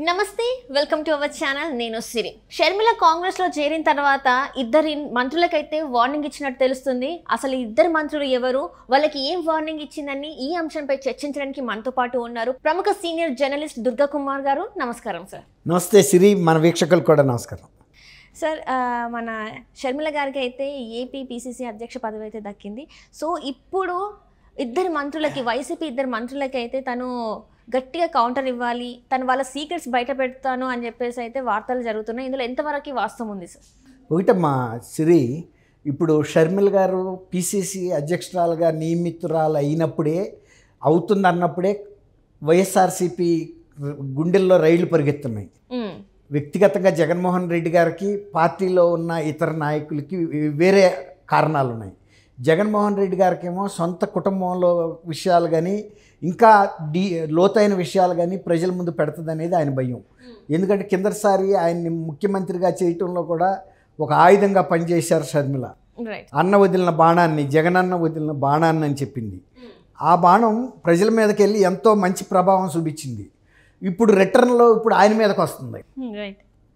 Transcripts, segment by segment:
నమస్తే welcome to our channel. నేను సిరి. షర్మిల కాంగ్రెస్ లో చేరిన తర్వాత ఇద్దరి మంత్రులకైతే వార్నింగ్ ఇచ్చినట్టు తెలుస్తుంది. అసలు ఇద్దరు మంత్రులు ఎవరు, వాళ్ళకి ఏం వార్నింగ్ ఇచ్చిందని ఈ అంశంపై చర్చించడానికి మనతో పాటు ఉన్నారు ప్రముఖ సీనియర్ జర్నలిస్ట్ దుర్గా కుమార్ గారు. నమస్కారం సార్. నమస్తే సిరి, మన వీక్షకులు కూడా నమస్కారం సార్. మన షర్మిల గారికి అయితే ఏపీ పిసిసి అధ్యక్ష పదవి అయితే దక్కింది. సో ఇప్పుడు ఇద్దరు మంత్రులకి, వైసీపీ ఇద్దరు మంత్రులకి అయితే తను గట్టిగా కౌంటర్ ఇవ్వాలి, తను వాళ్ళ సీక్రెట్స్ బయట పెడతాను అని చెప్పేసి అయితే వార్తలు జరుగుతున్నాయి. ఇందులో ఎంతవరకు వాస్తవం ఉంది సార్? ఒకటమ్మా సిరి, ఇప్పుడు షర్మిల గారు పిసిసి అధ్యక్షురాలుగా నియమితురాలు అయినప్పుడే, అవుతుందన్నప్పుడే వైఎస్ఆర్సీపీ గుండెల్లో రైళ్లు పరిగెత్తున్నాయి. వ్యక్తిగతంగా జగన్మోహన్ రెడ్డి గారికి, పార్టీలో ఉన్న ఇతర నాయకులకి వేరే కారణాలు ఉన్నాయి. జగన్మోహన్ రెడ్డి గారికేమో సొంత కుటుంబంలో విషయాలు కానీ, ఇంకా లోతైన విషయాలు కానీ ప్రజల ముందు పెడుతుంది అనేది ఆయన భయం. ఎందుకంటే కిందసారి ఆయన్ని ముఖ్యమంత్రిగా చేయటంలో కూడా ఒక ఆయుధంగా పనిచేశారు షర్మిల. అన్న వదిలిన బాణాన్ని, జగనన్న వదిలిన బాణాన్ని అని చెప్పింది. ఆ బాణం ప్రజల మీదకి వెళ్ళి ఎంతో మంచి ప్రభావం చూపించింది. ఇప్పుడు రిటర్న్లో ఇప్పుడు ఆయన మీదకి వస్తుంది.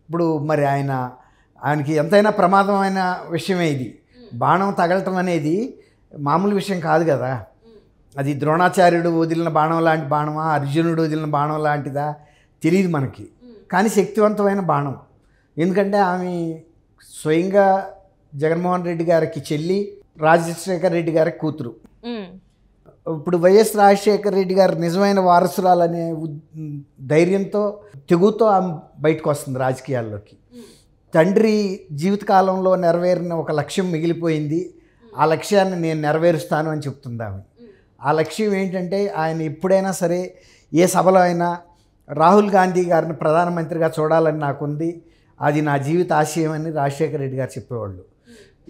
ఇప్పుడు మరి ఆయనకి ఎంతైనా ప్రమాదమైన విషయమే ఇది. బాణం తగలటం అనేది మామూలు విషయం కాదు కదా. అది ద్రోణాచార్యుడు వదిలిన బాణం లాంటి బాణమా, అర్జునుడు వదిలిన బాణం లాంటిదా తెలియదు మనకి. కానీ శక్తివంతమైన బాణం. ఎందుకంటే ఆమె స్వయంగా జగన్మోహన్ రెడ్డి గారికి చెల్లి, రాజశేఖర రెడ్డి గారికి కూతురు. ఇప్పుడు వైఎస్ రాజశేఖర రెడ్డి గారు నిజమైన వారసురాలనే ధైర్యంతో, తెగుతో ఆమె బయటకు వస్తుంది రాజకీయాల్లోకి. తండ్రి జీవితకాలంలో నెరవేరిన ఒక లక్ష్యం మిగిలిపోయింది. ఆ లక్ష్యాన్ని నేను నెరవేరుస్తాను అని చెప్తుంది ఆమె. ఆ లక్ష్యం ఏంటంటే, ఆయన ఎప్పుడైనా సరే ఏ సభలో అయినా రాహుల్ గాంధీ గారిని ప్రధానమంత్రిగా చూడాలని నాకుంది, అది నా జీవిత ఆశయం అని రాజశేఖర రెడ్డి గారు చెప్పేవాళ్ళు.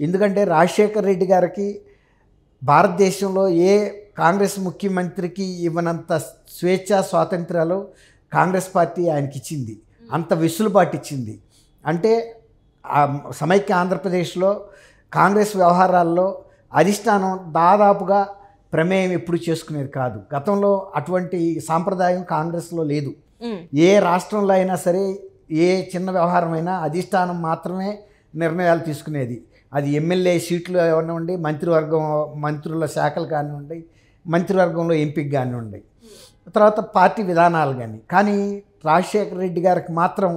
ఎందుకంటే రాజశేఖర రెడ్డి గారికి భారతదేశంలో ఏ కాంగ్రెస్ ముఖ్యమంత్రికి ఇవ్వనంత స్వేచ్ఛ స్వాతంత్రాలు కాంగ్రెస్ పార్టీ ఆయనకి ఇచ్చింది. అంత వెసులుబాటు ఇచ్చింది. అంటే సమైక్య ఆంధ్రప్రదేశ్లో కాంగ్రెస్ వ్యవహారాల్లో అధిష్టానం దాదాపుగా ప్రమేయం ఎప్పుడు చేసుకునేది కాదు. గతంలో అటువంటి సాంప్రదాయం కాంగ్రెస్లో లేదు. ఏ రాష్ట్రంలో అయినా సరే ఏ చిన్న వ్యవహారమైనా అధిష్టానం మాత్రమే నిర్ణయాలు తీసుకునేది. అది ఎమ్మెల్యే సీట్లు కానివ్వండి, మంత్రుల శాఖలు కానివ్వండి, మంత్రివర్గంలో ఎంపిక కానివ్వండి, తర్వాత పార్టీ విధానాలు కానీ రాజశేఖర రెడ్డి గారికి మాత్రం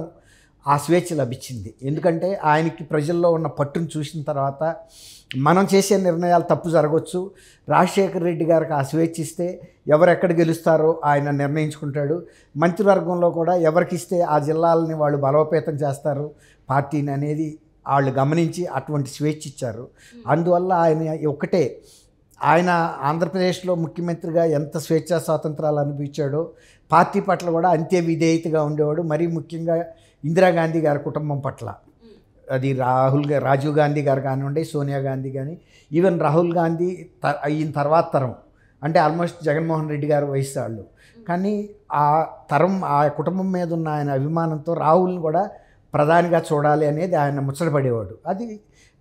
ఆ స్వేచ్ఛ లభించింది. ఎందుకంటే ఆయనకి ప్రజల్లో ఉన్న పట్టును చూసిన తర్వాత మనం చేసే నిర్ణయాలు తప్పు జరగవచ్చు. రాజశేఖర రెడ్డి గారికి ఆ స్వేచ్ఛ ఇస్తే ఎవరెక్కడ గెలుస్తారో ఆయన నిర్ణయించుకుంటాడు. మంత్రివర్గంలో కూడా ఎవరికి ఇస్తే ఆ జిల్లాలని వాళ్ళు బలోపేతం చేస్తారు పార్టీని అనేది వాళ్ళు గమనించి అటువంటి స్వేచ్ఛ ఇచ్చారు. అందువల్ల ఆయన ఆంధ్రప్రదేశ్లో ముఖ్యమంత్రిగా ఎంత స్వేచ్ఛా స్వాతంత్రాలు అనుభవించాడో పార్టీ పట్ల కూడా అంతే విధేయతగా ఉండేవాడు. మరీ ముఖ్యంగా ఇందిరాగాంధీ గారి కుటుంబం పట్ల, అది రాజీవ్ గాంధీ గారు కానివ్వండి, సోనియా గాంధీ కానీ, ఈవెన్ రాహుల్ గాంధీ అయిన తర్వాత తరం, అంటే ఆల్మోస్ట్ జగన్మోహన్ రెడ్డి గారు వయసు వాళ్ళు. కానీ ఆ తరం, ఆ కుటుంబం మీద ఉన్న ఆయన అభిమానంతో రాహుల్ని కూడా ప్రధానిగా చూడాలి అనేది ఆయన ముచ్చటపడేవాడు. అది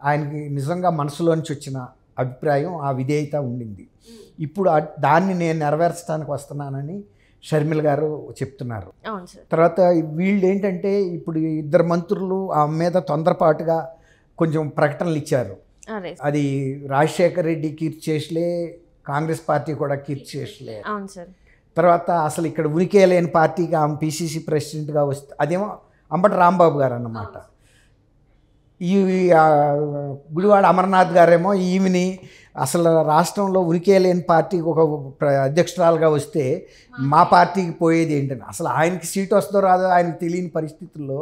ఆయనకి నిజంగా మనసులోంచి వచ్చిన అభిప్రాయం, ఆ విధేయత ఉండింది. ఇప్పుడు దాన్ని నేను నెరవేర్చడానికి వస్తున్నానని షర్మిల గారు చెప్తున్నారు. తర్వాత వీళ్ళు ఏంటంటే, ఇప్పుడు ఇద్దరు మంత్రులు ఆమె మీద తొందరపాటుగా కొంచెం ప్రకటనలు ఇచ్చారు. అది రాజశేఖర రెడ్డి కీర్తి చేసలే, కాంగ్రెస్ పార్టీ కూడా కీర్తి చేసలే. తర్వాత అసలు ఇక్కడ ఉనికే లేని పార్టీకి ఆమె పిసిసి ప్రెసిడెంట్గా వస్తే, అదేమో అంబటి రాంబాబు గారు అన్నమాట. ఈ గుడివాడ అమర్నాథ్ గారేమో ఈమెని అసలు రాష్ట్రంలో ఉనికే లేని పార్టీకి ఒక అధ్యక్షురాలుగా వస్తే మా పార్టీకి పోయేది ఏంటని, అసలు ఆయనకి సీటు వస్తుందో రాదో ఆయనకు తెలియని పరిస్థితుల్లో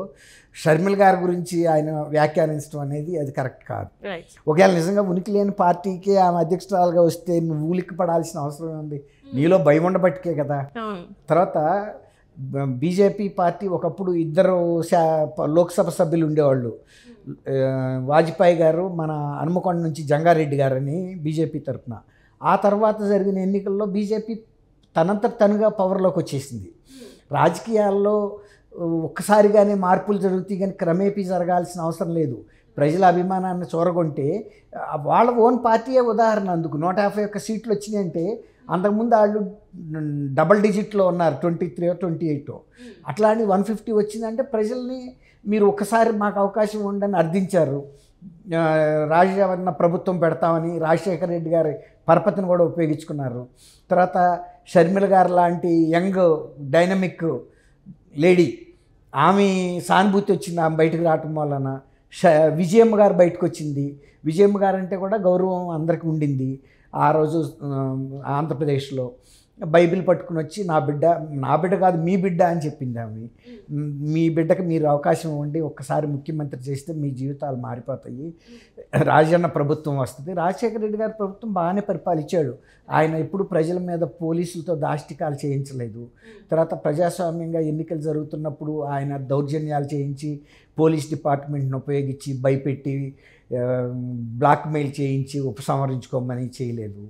షర్మిల గారి గురించి ఆయన వ్యాఖ్యానించడం అనేది అది కరెక్ట్ కాదు. ఒకవేళ నిజంగా ఉనికి లేని పార్టీకి ఆమె అధ్యక్షురాలుగా వస్తే నువ్వు ఉలిక్కి పడాల్సిన అవసరం ఉంది, నీలో భయం ఉండబట్టికే కదా. తర్వాత బీజేపీ పార్టీ ఒకప్పుడు ఇద్దరు లోక్సభ సభ్యులు ఉండేవాళ్ళు. వాజ్పేయి గారు, మన హనుమకొండ నుంచి జంగారెడ్డి గారని బీజేపీ తరఫున. ఆ తర్వాత జరిగిన ఎన్నికల్లో బీజేపీ తనంతట తనుగా పవర్లోకి వచ్చేసింది. రాజకీయాల్లో ఒక్కసారిగానే మార్పులు జరుగుతాయి, కానీ క్రమేపీ జరగాల్సిన అవసరం లేదు. ప్రజల అభిమానాన్ని చూరగొంటే వాళ్ళ ఓన్ పార్టీయే ఉదాహరణ. అందుకు 151 సీట్లు వచ్చినాయంటే అంతకుముందు వాళ్ళు డబల్ డిజిట్లో ఉన్నారు, 23 28. అట్లా అని 150 వచ్చిందంటే ప్రజల్ని మీరు ఒక్కసారి మాకు అవకాశం ఉండని అర్థించారు. రాజవరణ ప్రభుత్వం పెడతామని రాజశేఖర రెడ్డి గారి పరపతిని కూడా ఉపయోగించుకున్నారు. తర్వాత షర్మిల గారు లాంటి యంగ్ డైనమిక్ లేడీ, ఆమె సానుభూతి వచ్చింది ఆమె బయటకు రావటం వలన. విజయమ్మ గారు బయటకు వచ్చింది. విజయమ్మ గారు అంటే కూడా గౌరవం అందరికీ ఉండింది. ఆ రోజు ఆంధ్రప్రదేశ్లో బైబిల్ పట్టుకుని వచ్చి నా బిడ్డ కాదు మీ బిడ్డ అని చెప్పింది ఆమె. మీ బిడ్డకి మీరు అవకాశం ఇవ్వండి, ఒక్కసారి ముఖ్యమంత్రి చేస్తే మీ జీవితాలు మారిపోతాయి, రాజన్న ప్రభుత్వం వస్తుంది. రాజశేఖర రెడ్డి గారి ప్రభుత్వం బాగానే పరిపాలించాడు. ఆయన ఎప్పుడు ప్రజల మీద పోలీసులతో దాష్టికాలు చేయించలేదు. తర్వాత ప్రజాస్వామ్యంగా ఎన్నికలు జరుగుతున్నప్పుడు ఆయన దౌర్జన్యాలు చేయించి పోలీస్ డిపార్ట్మెంట్ని ఉపయోగించి భయపెట్టి బ్లాక్మెయిల్ చేయించి ఉపసంహరించుకోమని చేయలేదు.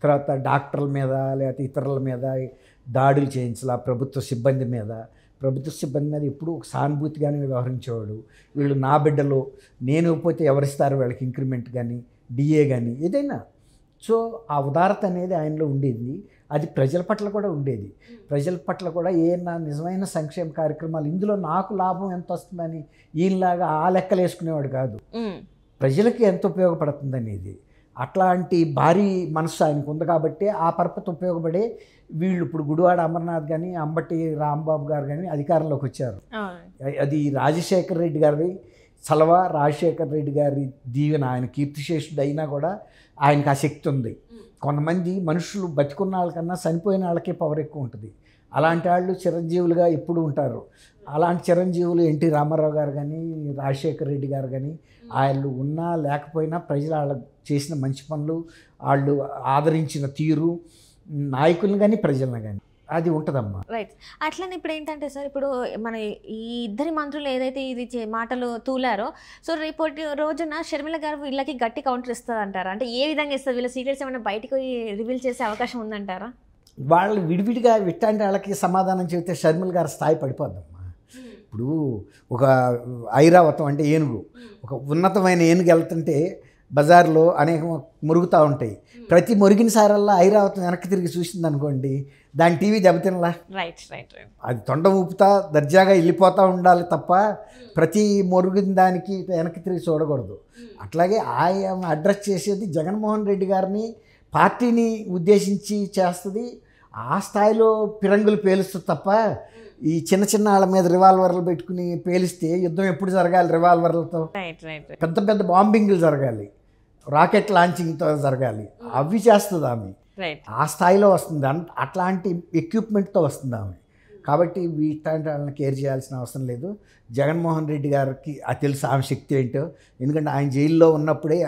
తర్వాత డాక్టర్ల మీద లేకపోతే ఇతరుల మీద దాడులు చేయించాల. ప్రభుత్వ సిబ్బంది మీద ఎప్పుడు ఒక సానుభూతిగానే వ్యవహరించేవాడు. వీళ్ళు నా బిడ్డలు, నేను పోతే ఎవరిస్తారు వీళ్ళకి ఇంక్రిమెంట్ కానీ డిఏ కానీ ఏదైనా. సో ఆ ఉదారత అనేది ఆయనలో ఉండేది. అది ప్రజల పట్ల కూడా ఉండేది. ప్రజల పట్ల కూడా ఏమన్నా నిజమైన సంక్షేమ కార్యక్రమాలు ఇందులో నాకు లాభం ఎంత వస్తుందని ఈయనలాగా ఆ లెక్కలు వేసుకునేవాడు కాదు. ప్రజలకి ఎంత ఉపయోగపడుతుంది అనేది అట్లాంటి భారీ మనసు ఆయనకు ఉంది. కాబట్టి ఆ పరపతి ఉపయోగపడే వీళ్ళు ఇప్పుడు గుడివాడ అమర్నాథ్ కానీ అంబటి రాంబాబు గారు కానీ అధికారంలోకి వచ్చారు. అది రాజశేఖర రెడ్డి గారి చలవ, రాజశేఖర రెడ్డి గారి దీవెన. ఆయన కీర్తిశేషుడు అయినా కూడా ఆయనకు ఆ శక్తి ఉంది. కొంతమంది మనుషులు బతికున్న వాళ్ళకన్నా చనిపోయిన వాళ్ళకే పవర్ ఎక్కువ ఉంటుంది. అలాంటి వాళ్ళు చిరంజీవులుగా ఎప్పుడు ఉంటారు. అలాంటి చిరంజీవులు ఎన్టీ రామారావు గారు కానీ రాజశేఖర రెడ్డి గారు కానీ వాళ్ళు ఉన్నా లేకపోయినా ప్రజలు వాళ్ళకు చేసిన మంచి పనులు, వాళ్ళు ఆదరించిన తీరు, నాయకులను కానీ ప్రజలను కానీ అది ఉంటుందమ్మా. రైట్. అట్లనే ఇప్పుడు ఏంటంటే సార్, ఇప్పుడు మన ఈ ఇద్దరి మంత్రులు ఏదైతే ఇది మాటలు తూలారో, సో రేపటి రోజున షర్మిల గారు వీళ్ళకి గట్టి కౌంటర్ ఇస్తుంది అంటారా? అంటే ఏ విధంగా ఇస్తుంది? వీళ్ళ సీక్రెట్స్ ఏమైనా బయటకు రివీల్ చేసే అవకాశం ఉందంటారా? వాళ్ళు విడివిడిగా విట్టాంటి వాళ్ళకి సమాధానం చెబితే షర్మిల గారి స్థాయి పడిపోద్దమ్మా. ఇప్పుడు ఒక ఐరావతం అంటే ఏనుగు, ఒక ఉన్నతమైన ఏనుగు వెళ్తుంటే బజార్లో అనేక మురుగుతూ ఉంటాయి. ప్రతి మురిగిన సారల్లా ఐరావతం వెనక్కి తిరిగి చూసింది అనుకోండి, దాని టీవీ దెబ్బతినలా. Right right right. అది తొండ ఊపుతా దర్జాగా వెళ్ళిపోతూ ఉండాలి తప్ప ప్రతి మురిగిన దానికి వెనక్కి తిరిగి చూడకూడదు. అట్లాగే ఆయన అడ్రస్ చేసేది జగన్మోహన్ రెడ్డి గారిని, పార్టీని ఉద్దేశించి చేస్తుంది. ఆ స్థాయిలో పిరంగులు పేలుస్తుంది తప్ప ఈ చిన్న చిన్న వాళ్ళ మీద రివాల్వర్లు పెట్టుకుని పేలిస్తే యుద్ధం ఎప్పుడు జరగాలి? రివాల్వర్లతో పెద్ద పెద్ద బాంబింగ్లు జరగాలి, రాకెట్ లాంచింగ్తో జరగాలి. అవి చేస్తుంది ఆమె. ఆ స్థాయిలో వస్తుంది. అట్లాంటి ఎక్విప్మెంట్తో వస్తుంది ఆమె. కాబట్టి వీటాంటి వాళ్ళని కేర్ చేయాల్సిన అవసరం లేదు. జగన్మోహన్ రెడ్డి గారికి అది తెలుసు ఆమె శక్తి ఏంటో. ఎందుకంటే ఆయన జైల్లో ఉన్నప్పుడే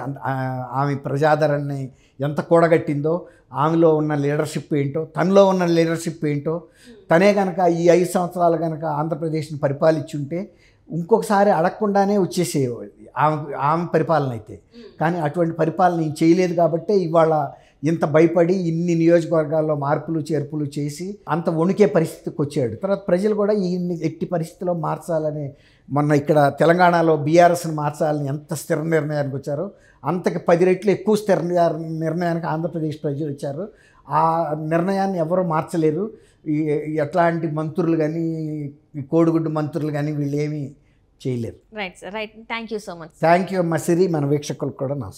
ఆమె ప్రజాదరణని ఎంత కూడగట్టిందో, ఆమెలో ఉన్న లీడర్షిప్ ఏంటో, తనలో ఉన్న లీడర్షిప్ ఏంటో, తనే కనుక ఈ 5 సంవత్సరాలు కనుక ఆంధ్రప్రదేశ్ని పరిపాలించుంటే ఇంకొకసారి అడగకుండానే వచ్చేసేవాడు ఆమె పరిపాలన అయితే. కానీ అటువంటి పరిపాలన ఏం చేయలేదు కాబట్టే ఇవాళ ఇంత భయపడి ఇన్ని నియోజకవర్గాల్లో మార్పులు చేర్పులు చేసి అంత వణికే పరిస్థితికి వచ్చాడు. తర్వాత ప్రజలు కూడా ఈ ఎట్టి పరిస్థితిలో మార్చాలని, మొన్న ఇక్కడ తెలంగాణలో బీఆర్ఎస్ని మార్చాలని ఎంత స్థిర నిర్ణయానికి వచ్చారో అంతకి 10 రెట్లు ఎక్కువ స్థిర నిర్ణయానికి ఆంధ్రప్రదేశ్ ప్రజలు వచ్చారు. ఆ నిర్ణయాన్ని ఎవరూ మార్చలేరు. ఎట్లాంటి మంత్రులు కానీ, కోడిగుడ్డు మంత్రులు కానీ వీళ్ళు ఏమీ చేయలేరు. Right sir, right. Thank you so much. Thank you అమ్మ సిరి. మన వీక్షకులకు కూడా నమస్కారం.